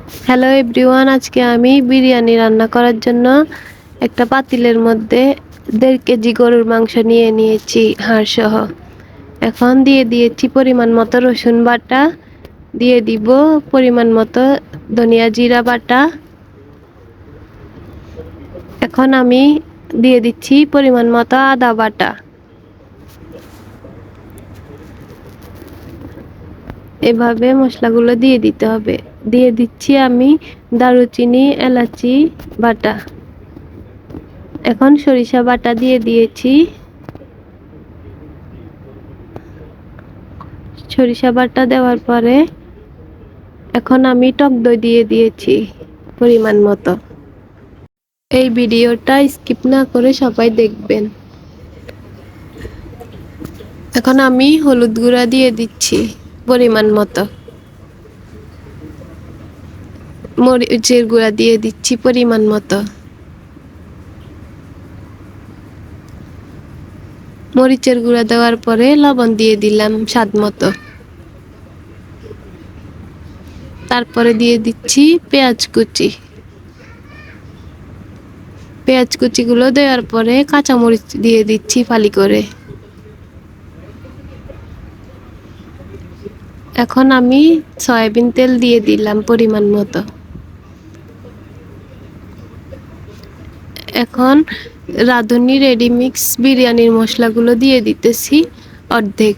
Hello everyone, আজকে আমি বিরিয়ানি রান্না করার জন্য একটা পাতিলের মধ্যে 1.5 কেজি গরুর মাংস নিয়ে নিয়েছি হাড় সহ। এখন দিয়ে দিয়েছি পরিমাণ মতো রসুন বাটা, দিয়ে দিব পরিমাণ মতো ধনিয়া জিরা বাটা। এখন আমি দিয়ে দিচ্ছি পরিমাণ মতো আদা বাটা। এভাবে মশলাগুলো দিয়ে দিতে হবে। দিয়ে দিচ্ছি আমি দারুচিনি এলাচি বাটা। এখন সরিষা বাটা দিয়ে দিয়েছি। সরিষা বাটা দেওয়ার পরে এখন আমি টক দই দিয়ে দিয়েছি পরিমাণ মতো। এই ভিডিওটা স্কিপ না করে সবাই দেখবেন। এখন আমি হলুদ গুঁড়া দিয়ে দিচ্ছি পরিমাণ মতো, মরিচের গুঁড়া দিয়ে দিচ্ছি পরিমাণ মতো, মরিচের গুঁড়া দেওয়ার পরে লবণ দিয়ে দিলাম স্বাদ মতো। তারপরে দিয়ে দিচ্ছি পেঁয়াজ কুচি। পেঁয়াজ কুচিগুলো দেওয়ার পরে কাঁচামরিচ দিয়ে দিচ্ছি ফালি করে। এখন আমি সয়াবিন তেল দিয়ে দিলাম পরিমাণ মতো। এখন রাঁধুনি রেডিমিক্স বিরিয়ানির মশলাগুলো দিয়ে দিতেছি অর্ধেক।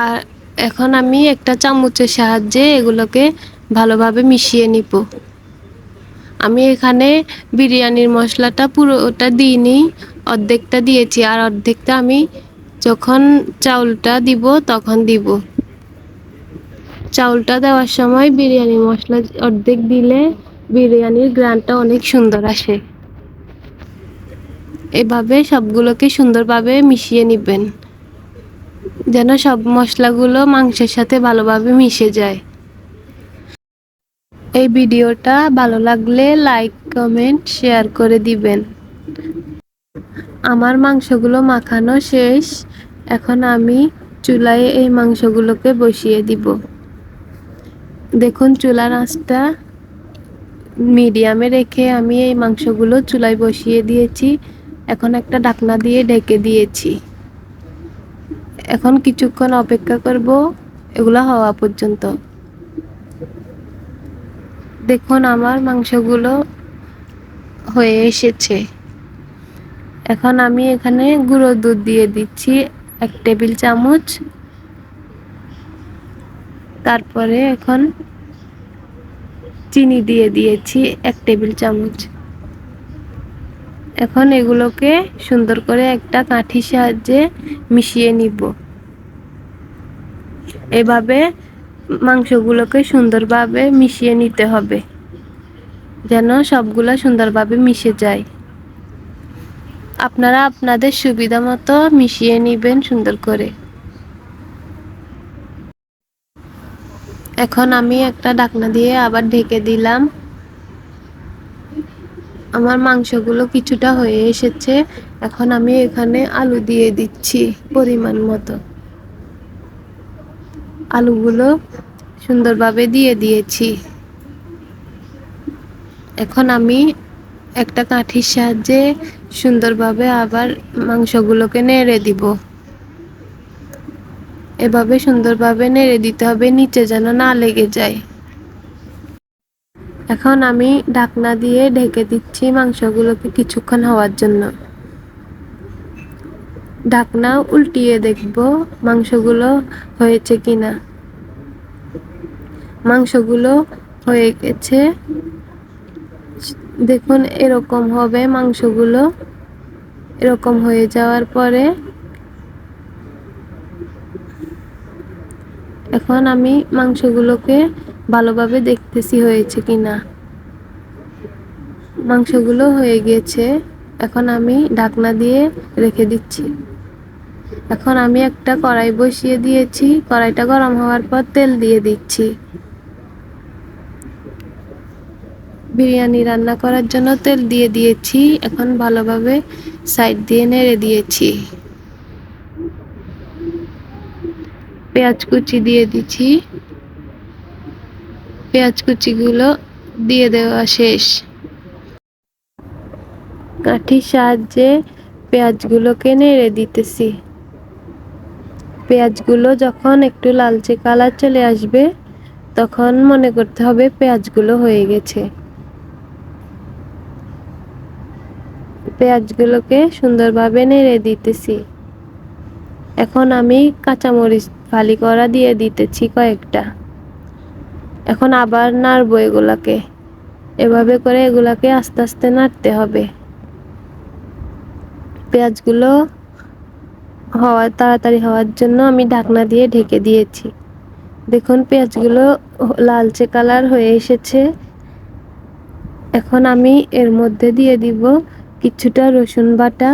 আর এখন আমি একটা চামচের সাহায্যে এগুলোকে ভালোভাবে মিশিয়ে নিব। আমি এখানে বিরিয়ানির মশলাটা পুরোটা দিইনি, অর্ধেকটা দিয়েছি, আর অর্ধেকটা আমি যখন চাউলটা দিব তখন দিব। চাউলটা দেওয়ার সময় বিরিয়ানির মশলা অর্ধেক দিলে বিরিয়ানির ঘ্রাণটা অনেক সুন্দর আসে। এভাবে সবগুলোকে সুন্দরভাবে মিশিয়ে নেবেন যেন সব মশলাগুলো মাংসের সাথে ভালোভাবে মিশে যায়। এই ভিডিওটা ভালো লাগলে লাইক কমেন্ট শেয়ার করে দিবেন। আমার মাংসগুলো মাখানো শেষ। এখন আমি চুলায় এই মাংসগুলোকে বসিয়ে দিব। দেখুন চুলার আঁচটা মিডিয়ামে রেখে আমি এই মাংসগুলো চুলায় বসিয়ে দিয়েছি। এখন একটা ঢাকনা দিয়ে ঢেকে দিয়েছি। এখন কিছুক্ষণ অপেক্ষা করব এগুলো হওয়া পর্যন্ত। দেখুন আমার মাংসগুলো হয়ে এসেছে। এখন আমি এখানে গুঁড়ো দুধ দিয়ে দিচ্ছি 1 টেবিল চামচ। তারপরে এখন চিনি দিয়ে দিয়েছি 1 টেবিল চামচ। এখন এগুলোকে সুন্দর করে একটা কাঠির সাহায্যে মিশিয়ে নিব। এভাবে মাংসগুলোকে সুন্দরভাবে মিশিয়ে নিতে হবে যেন সবগুলো সুন্দরভাবে মিশে যায়। আপনারা আপনাদের সুবিধা মতো মিশিয়ে নেবেন সুন্দর করে। এখন আমি একটা ঢাকনা দিয়ে আবার ঢেকে দিলাম। আমার মাংসগুলো কিছুটা হয়ে এসেছে। এখন আমি এখানে আলু দিয়ে দিচ্ছি পরিমাণ মতো। আলুগুলো সুন্দরভাবে দিয়ে দিয়েছি। এখন আমি একটা কাঠির সাহায্যে সুন্দরভাবে আবার মাংসগুলোকে নেড়ে দিব। এভাবে সুন্দরভাবে নেড়ে দিতে হবে নিচে যেন না লেগে যায়। এখন আমি ঢাকনা দিয়ে ঢেকে দিচ্ছি মাংসগুলোকে কিছুক্ষণ হওয়ার জন্য। ঢাকনা উল্টিয়ে দেখব মাংসগুলো হয়েছে কিনা। মাংসগুলো হয়ে গেছে। দেখুন এরকম হবে মাংসগুলো। এরকম হয়ে যাওয়ার পরে এখন আমি মাংসগুলোকে ভালোভাবে দেখতেছি হয়েছে কিনা। মাংসগুলো হয়ে গেছে। এখন আমি ঢাকনা দিয়ে রেখে দিচ্ছি। এখন আমি একটা কড়াই বসিয়ে দিয়েছি। কড়াইটা গরম হওয়ার পর তেল দিয়ে দিচ্ছি। বিরিয়ানি রান্না করার জন্য তেল দিয়ে দিয়েছি। এখন ভালোভাবে সাইড দিয়ে নেড়ে দিয়েছি। পেঁয়াজ কুচি দিয়ে দিচ্ছি। পেঁয়াজ কুচিগুলো দিয়ে দেওয়া শেষ। কাঠির সাহায্যে পেঁয়াজগুলোকে নেড়ে দিতেছি। পেঁয়াজগুলো যখন একটু লালচে কালার চলে আসবে তখন মনে করতে হবে পেঁয়াজগুলো হয়ে গেছে। পেঁয়াজগুলোকে সুন্দরভাবে নেড়ে দিতেছি। এখন আমি কাঁচামরিচ ফালি করা দিয়ে দিতেছি কয়েকটা। এখন আবার নাড়বো এগুলাকে। এভাবে করে এগুলাকে আস্তে আস্তে নাড়তে হবে। পেঁয়াজগুলো তাড়াতাড়ি হওয়ার জন্য আমি ঢাকনা দিয়ে ঢেকে দিয়েছি। দেখুন পেঁয়াজগুলো লালচে কালার হয়ে এসেছে। এখন আমি এর মধ্যে দিয়ে দিব কিছুটা রসুন বাটা,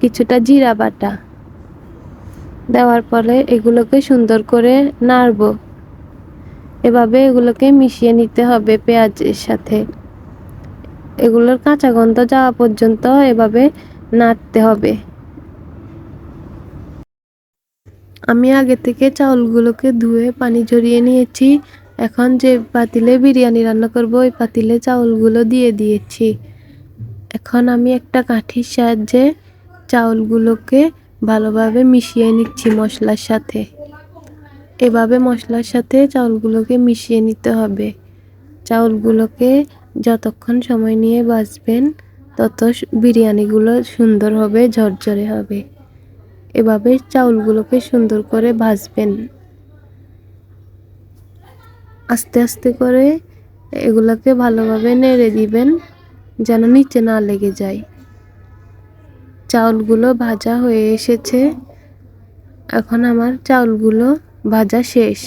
কিছুটা জিরা বাটা। দেওয়ার পরে এগুলোকে সুন্দর করে নাড়বো। এভাবে এগুলোকে মিশিয়ে নিতে হবে পেঁয়াজের সাথে। এগুলোর কাঁচা গন্ধ যাওয়া পর্যন্ত এভাবে নাড়তে হবে। আমি আগে থেকে চাউলগুলোকে ধুয়ে পানি ঝরিয়ে নিয়েছি। এখন যে পাতিলে বিরিয়ানি রান্না করব ওই পাতিলে চাউলগুলো দিয়ে দিয়েছি। এখন আমি একটা কাঠির সাহায্যে চাউলগুলোকে ভালোভাবে মিশিয়ে নিচ্ছি মশলার সাথে। এভাবে মশলার সাথে চাউলগুলোকে মিশিয়ে নিতে হবে। চাউলগুলোকে যতক্ষণ সময় নিয়ে ভাজবেন তত বিরিয়ানিগুলো সুন্দর হবে, ঝরঝরে হবে। এভাবে চাউলগুলোকে সুন্দর করে ভাজবেন। আস্তে আস্তে করে এগুলোকে ভালোভাবে নেড়ে দিবেন যেন নিচে না লেগে যায়। চাউলগুলো ভাজা হয়ে এসেছে। এখন আমার চাউলগুলো ভাজা শেষ।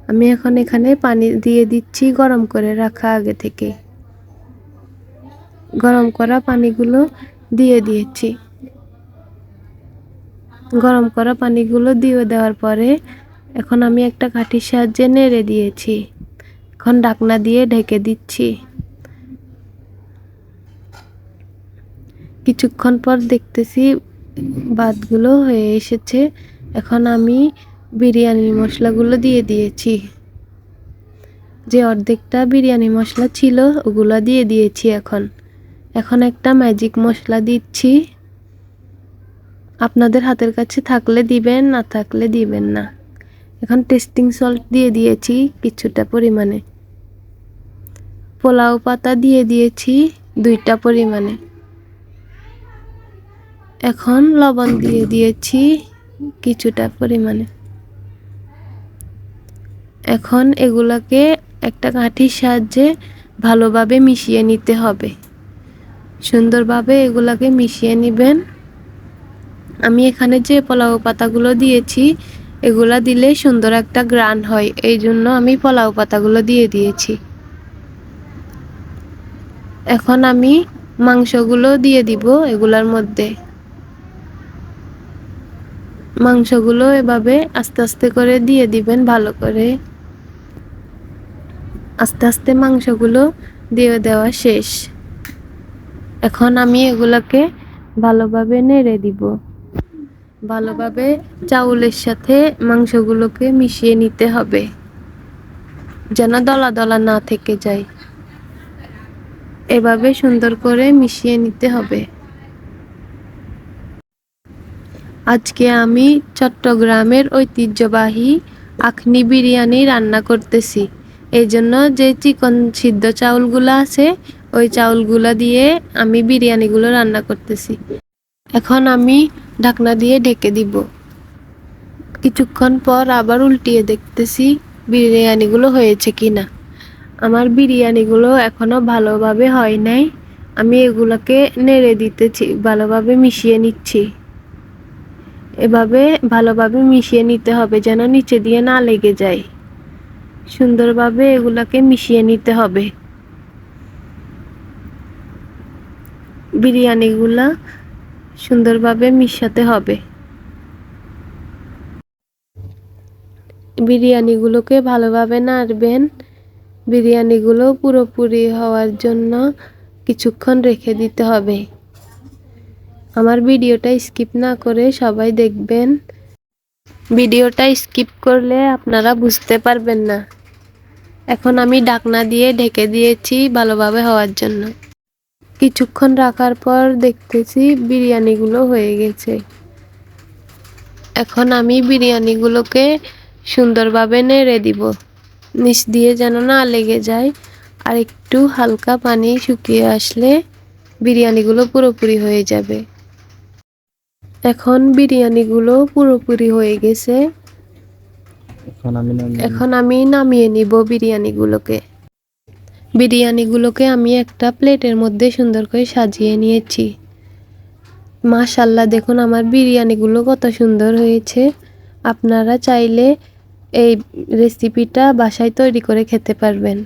আমি এখন এখানে পানি দিয়ে দিচ্ছি গরম করে রাখা আগে থেকে। গরম করা পানিগুলো দিয়ে দিয়েছি। গরম করা পানিগুলো দিয়ে দেওয়ার পরে এখন আমি একটা কাঠির সাহায্যে নেড়ে দিয়েছি। এখন ঢাকনা দিয়ে ঢেকে দিচ্ছি। কিছুক্ষণ পর দেখতেছি ভাতগুলো হয়ে এসেছে। এখন আমি বিরিয়ানির মশলাগুলো দিয়ে দিয়েছি। যে অর্ধেকটা বিরিয়ানি মশলা ছিল ওগুলো দিয়ে দিয়েছি। এখন একটা ম্যাজিক মশলা দিচ্ছি। আপনাদের হাতের কাছে থাকলে দিবেন, না থাকলে দিবেন না। এখন টেস্টিং সল্ট দিয়ে দিয়েছি কিছুটা পরিমাণে। পোলাও পাতা দিয়ে দিয়েছি 2টা পরিমাণে। এখন লবণ দিয়ে দিয়েছি কিছুটা পরিমাণে। এখন এগুলাকে একটা কাঠির সাহায্যে ভালোভাবে মিশিয়ে নিতে হবে। সুন্দরভাবে এগুলাকে মিশিয়ে নেবেন। আমি এখানে যে পোলাও পাতাগুলো দিয়েছি এগুলা দিলে সুন্দর একটা গ্রান হয়, এই জন্য আমি পোলাও পাতাগুলো দিয়ে দিয়েছি। এখন আমি মাংসগুলো দিয়ে দিব এগুলার মধ্যে। মাংসগুলো এভাবে আস্তে আস্তে করে দিয়ে দিবেন ভালো করে। আস্তে আস্তে মাংসগুলো দিয়ে দেওয়া শেষ। এখন আমি এগুলাকে ভালোভাবে নেড়ে দিব। ভালোভাবে চাউলের সাথে মাংসগুলোকে মিশিয়ে নিতে হবে যেন দলা দলা না থেকে যায়। এভাবে সুন্দর করে মিশিয়ে নিতে হবে। আজকে আমি চট্টগ্রামের ঐতিহ্যবাহী আখনি বিরিয়ানি রান্না করতেছি। এই জন্য যে চিকন সিদ্ধ চাউলগুলো আছে ওই চাউলগুলো দিয়ে আমি বিরিয়ানিগুলো রান্না করতেছি। এখন আমি ঢাকনা দিয়ে ঢেকে দিব। কিছুক্ষণ পর আবার উল্টিয়ে দেখতেছি বিরিয়ানিগুলো হয়েছে কিনা। আমার বিরিয়ানিগুলো এখনো ভালোভাবে হয় নাই। আমি এগুলোকে নেড়ে দিতেছি, ভালোভাবে মিশিয়ে নিচ্ছি। এভাবে ভালোভাবে মিশিয়ে নিতে হবে যেন নিচে দিয়ে না লেগে যায়। সুন্দরভাবে এগুলাকে মিশিয়ে নিতে হবে। বিরিয়ানিগুলা সুন্দরভাবে মিশাতে হবে। বিরিয়ানিগুলোকে ভালোভাবে নাড়বেন। বিরিয়ানিগুলো পুরোপুরি হওয়ার জন্য কিছুক্ষণ রেখে দিতে হবে। আমার ভিডিওটা স্কিপ না করে সবাই দেখবেন। ভিডিওটা স্কিপ করলে আপনারা বুঝতে পারবেন না। এখন আমি ঢাকনা দিয়ে ঢেকে দিয়েছি ভালোভাবে হওয়ার জন্য। কিছুক্ষণ রাখার পর দেখতেছি বিরিয়ানিগুলো হয়ে গেছে। এখন আমি বিরিয়ানিগুলোকে সুন্দরভাবে নেড়ে দিব, নিচ দিয়ে যেন না লেগে যায়। আর একটু হালকা পানি শুকিয়ে আসলে বিরিয়ানিগুলো পুরোপুরি হয়ে যাবে। এখন বিরিয়ানিগুলো পুরোপুরি হয়ে গেছে। এখন আমি নামিয়ে নিব বিরিয়ানিগুলোকে। বিরিয়ানিগুলোকে আমি একটা প্লেটের মধ্যে সুন্দর করে সাজিয়ে নিয়েছি। মাশাআল্লাহ, দেখুন আমার বিরিয়ানিগুলো কত সুন্দর হয়েছে। আপনারা চাইলে এই রেসিপিটা বাসায় তৈরি করে খেতে পারবেন।